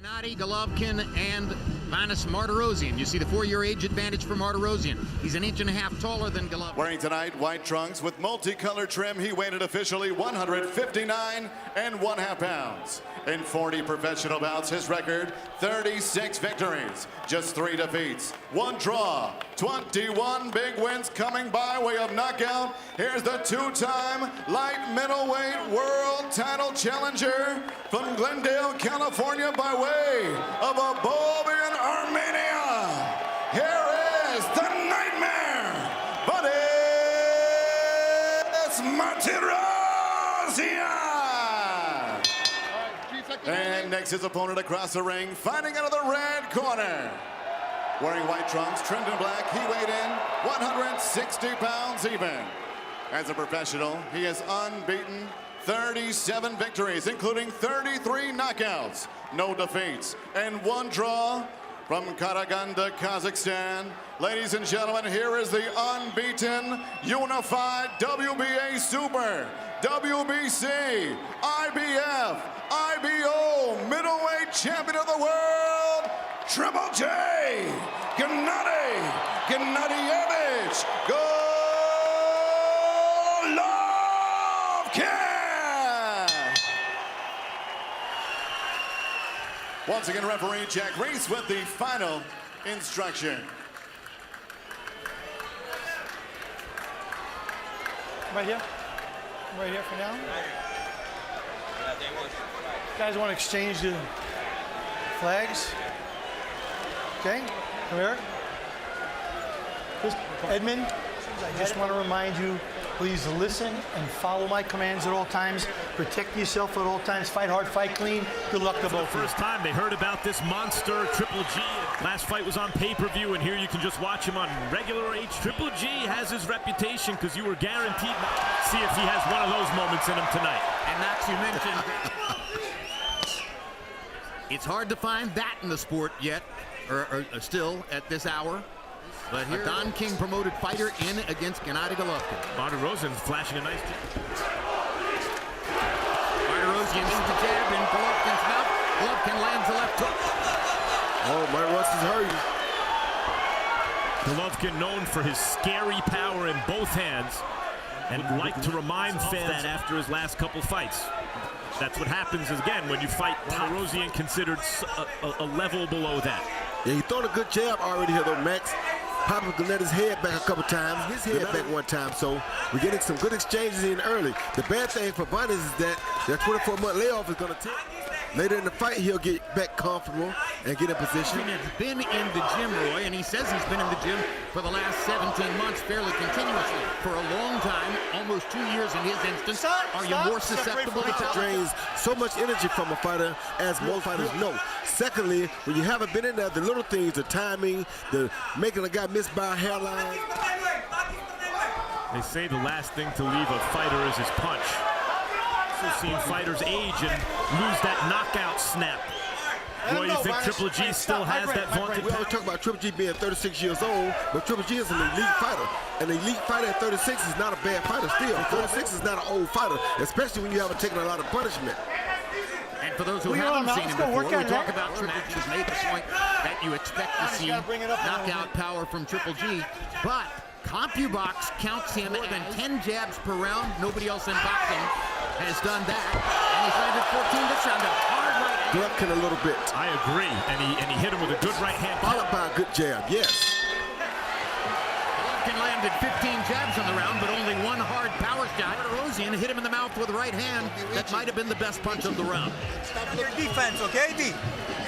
Gennady Golovkin and Vanes Martirosyan. You see the 4-year age advantage for Martirosyan. He's an inch and a half taller than Golovkin. Wearing tonight white trunks with multicolored trim, he weighed officially 159 1/2 pounds. In 40 professional bouts, his record, 36 victories, just 3 defeats, 1 draw, 21 big wins coming by way of knockout. Here's the 2-time light middleweight world title challenger from Glendale, California by way of Abovian, Armenia. Here is the Nightmare, Vanes Martirosyan. And next, his opponent across the ring, fighting out of the red corner. Wearing white trunks, trimmed in black, he weighed in 160 pounds even. As a professional, he is unbeaten, 37 victories, including 33 knockouts, no defeats, and 1 draw. From Karaganda, Kazakhstan, ladies and gentlemen, here is the unbeaten, unified WBA Super, WBC, IBF, IBO, middleweight champion of the world, Triple J, Gennady Golovkin. Once again, referee Jack Reese with the final instruction. Right here? Right here for now? Guys want to exchange the flags? Okay, come here. Edmund, I just want to remind you, please listen and follow my commands at all times. Protect yourself at all times. Fight hard, fight clean. Good luck to both. For the first time, they heard about this monster, Triple G. Last fight was on pay-per-view, and here you can just watch him on regular H. Triple G has his reputation because you were guaranteed to see if he has one of those moments in him tonight. And Max, you mentioned it's hard to find that in the sport yet, or still at this hour. But here, a Don King promoted fighter in against Gennady Golovkin. Martirosyan flashing a nice jab. Martirosyan needs the jab in Golovkin's mouth. Golovkin lands the left hook. Oh, Martirosyan's hurting. Golovkin known for his scary power in both hands, and would like to remind fans that after his last couple fights. That's what happens again when you fight Martirosyan, considered a level below that. Yeah, he thrown a good jab already here though, Max. Popping Gennady's head back a couple times, his head back one time, so we're getting some good exchanges in early. The bad thing for Vanes is that 24-month layoff is going to take. Later in the fight, he'll get back comfortable and get in position. He's been in the gym, Roy, and he says he's been in the gym for the last 17 months fairly continuously. For a long time, almost 2 years in his instance. Are you more susceptible to it drains so much energy from a fighter, as most fighters know. Secondly, when you haven't been in there, the little things, the timing, the making a guy miss by a hairline. They say the last thing to leave a fighter is his punch. Also seen fighters age and lose that knockout snap. Roy, you think Triple G still has that vaunted We always talk about Triple G being 36 years old, but Triple G is an elite fighter. An elite fighter at 36 is not a bad fighter still. 36 is not an old fighter, especially when you haven't taken a lot of punishment. And for those who haven't seen him before, we talk about Triple G. He's made the point that you expect to see knockout power from Triple G, but CompuBox counts him more than 10 jabs per round. Nobody else in boxing has done that. And he's landed 14 this round. A hard right hand. Golovkin a little bit. I agree, and he hit him with a good right hand. Followed by a good jab, yes. Golovkin landed 15 jabs in the round, but only 1 hard power shot. Martirosyan hit him in the mouth with the right hand. That might have been the best punch of the round. Stop your defense, okay, D?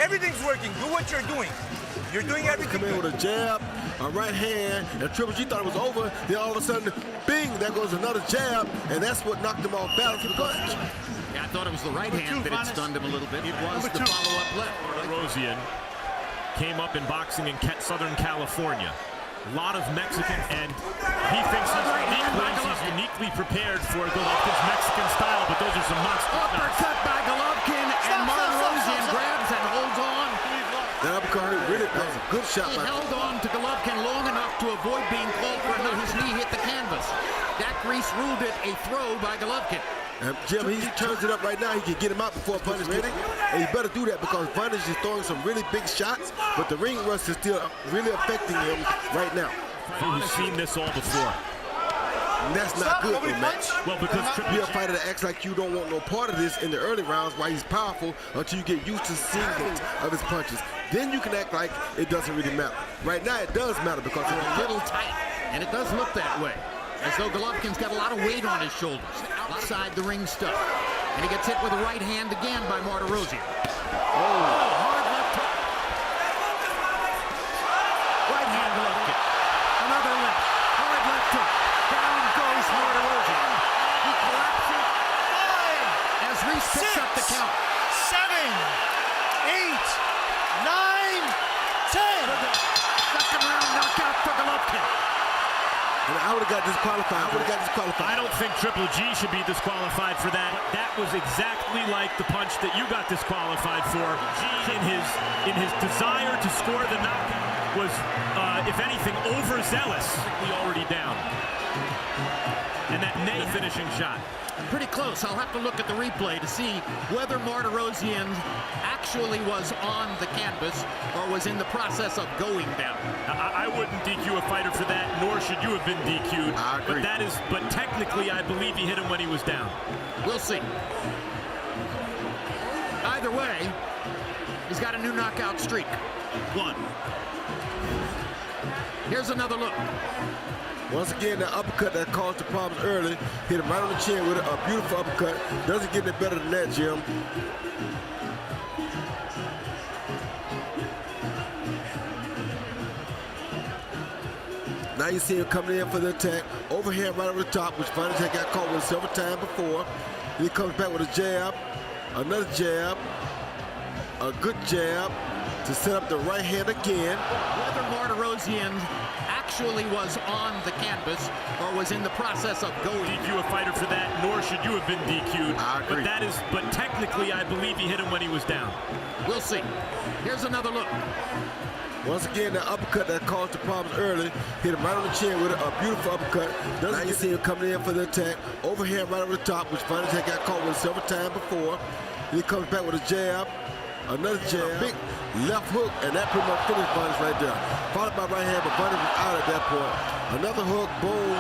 Everything's working. Do what you're doing. You're doing everything. Come in with a jab, a right hand, and Triple G thought it was over. Then all of a sudden, bing, there goes another jab, and that's what knocked him off balance for the punch. Yeah, I thought it was the right hand that had stunned him a little bit. It was the follow-up left. Martirosyan came up in boxing in Southern California. A lot of Mexican, and he thinks he's uniquely prepared for Golovkin's Mexican style, but those are some monster uppercut by Golovkin, and Martirosyan grabs and holds on. That uppercut really was a good shot. He held on to Golovkin long enough to avoid being called for until his knee hit the canvas. Jack Reese ruled it a throw by Golovkin. And Jim, he turns it up right now. He can get him out before Vanes ready. And he better do that because Vanes is throwing some really big shots, but the ring rust is still really affecting him right now. We've seen this all before. And that's not good, though, Max. Well, because You're a fighter that acts like you don't want no part of this in the early rounds while he's powerful until you get used to seeing most of his punches. Then you can act like it doesn't really matter. Right now, it does matter because It's a little tight, and it does look that way. As though Golovkin's got a lot of weight on his shoulders, outside the ring stuff. And he gets hit with a right hand again by Martirosyan. Hard left hook. Right hand Golovkin. Another left. Hard left hook. Down goes Martirosyan. He collapses. As Reese picks up the count. 7, 8, 9, 10. Second round knockout for Golovkin. And I would have got disqualified. I don't think Triple G should be disqualified for that. That was exactly like the punch that you got disqualified for. G, in his desire to score the knockout, was, if anything, overzealous. Already down. And that finishing shot. Pretty close. I'll have to look at the replay to see whether Martirosyan actually was on the canvas or was in the process of going down. I wouldn't DQ a fighter for that, nor should you have been DQ'd. I agree. But technically, I believe he hit him when he was down. We'll see. Either way, he's got a new knockout streak. 1. Here's another look. Once again, the uppercut that caused the problems early, hit him right on the chin with a beautiful uppercut. Doesn't get any better than that, Jim. Now you see him coming in for the attack. Overhand right over the top, which Vanes had got caught with several times before. Then he comes back with a jab, another jab, a good jab to set up the right hand again. Whether Martirosyan actually was on the canvas or was in the process of going. DQ a fighter for that, nor should you have been DQ'd. I agree. But technically, I believe he hit him when he was down. We'll see. Here's another look. Once again, the uppercut that caused the problems early, hit him right on the chin with a beautiful uppercut. Now you see him coming in for the attack. Overhand right over the top, which Vanes had got caught with several times before. Then he comes back with a jab, another jab, big left hook, and that pretty much finished Vanes right there. Followed by right hand, but Vanes was out at that point. Another hook, boom,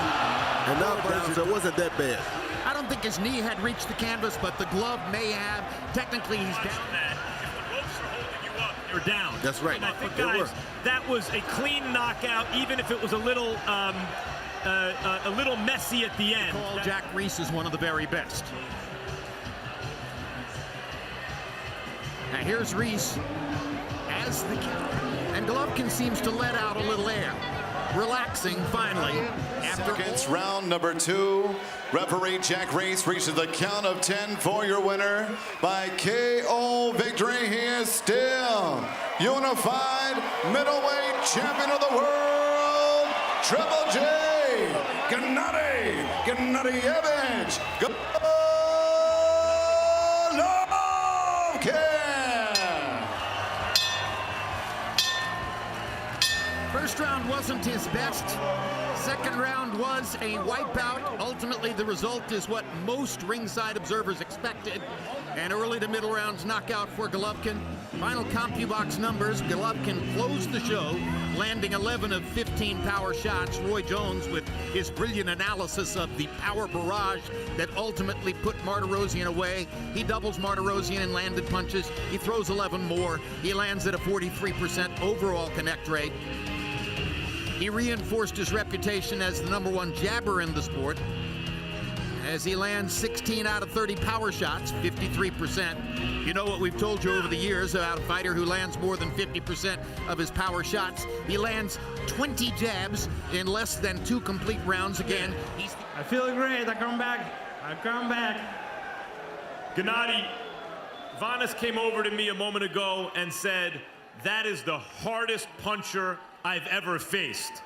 and now Vanes, so it wasn't that bad. I don't think his knee had reached the canvas, but the glove may have. Technically, he's down. If the ropes are holding you up, you're down. That's right. And I think, guys, that was a clean knockout, even if it was a little messy at the end. Jack Reese is one of the very best. Now here's Reese as the count, and Golovkin seems to let out a little air, relaxing finally. Seconds, round number 2. Referee Jack Reese reaches the count of 10 for your winner by KO victory. He is still unified middleweight champion of the world, Triple J, Gennady Golovkin. First round wasn't his best. Second round was a wipeout. Ultimately, the result is what most ringside observers expected. An early to middle rounds knockout for Golovkin. Final CompuBox numbers, Golovkin closed the show, landing 11 of 15 power shots. Roy Jones with his brilliant analysis of the power barrage that ultimately put Martirosyan away. He doubles Martirosyan in landed punches. He throws 11 more. He lands at a 43% overall connect rate. He reinforced his reputation as the #1 jabber in the sport as he lands 16 out of 30 power shots, 53%. You know what we've told you over the years about a fighter who lands more than 50% of his power shots. He lands 20 jabs in less than 2 complete rounds. Again, I feel great. I come back. Gennady, Vanes came over to me a moment ago and said, "That is the hardest puncher I've ever faced."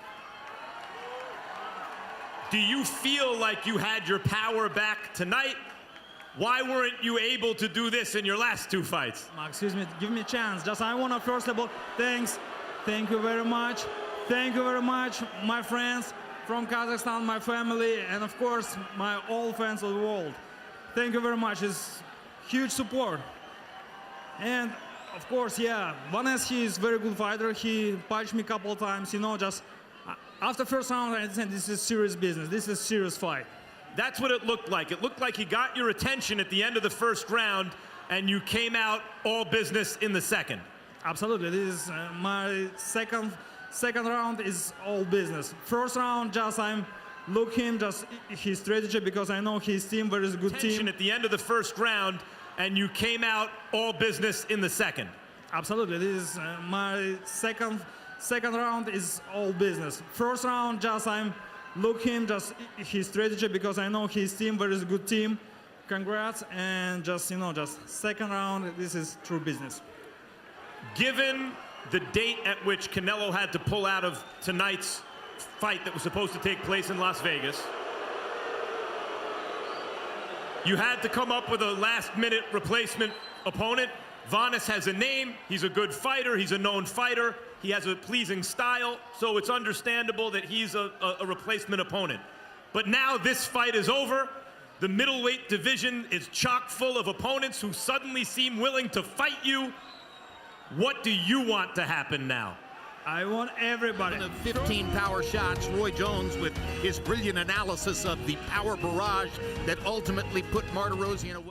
Do you feel like you had your power back tonight? Why weren't you able to do this in your last 2 fights? Excuse me, give me a chance. Just I want to first of all, thanks. Thank you very much. Thank you very much, my friends from Kazakhstan, my family, and of course, my all fans of the world. thank you very much. It's huge support. And of course, yeah, Vanes, he is very good fighter. He punched me a couple of times, you know, just after first round, I said this is serious business. This is serious fight. That's what it looked like. It looked like he got your attention at the end of the first round, and you came out all business in the second. Absolutely. This is my second round is all business. First round, just I'm looking just his strategy because I know his team very good team. At the end of the first round, and you came out all business in the second. Absolutely. This is my second round is all business. First round, just I'm looking just his strategy because I know his team very good team. Congrats, and just, you know, just second round, this is true business. Given the date at which Canelo had to pull out of tonight's fight that was supposed to take place in Las Vegas, you had to come up with a last-minute replacement opponent. Vanes has a name, he's a good fighter, he's a known fighter, he has a pleasing style, so it's understandable that he's a replacement opponent. But now this fight is over. The middleweight division is chock full of opponents who suddenly seem willing to fight you. What do you want to happen now? I want everybody. Of 15 power shots, Roy Jones with his brilliant analysis of the power barrage that ultimately put Martirosyan away.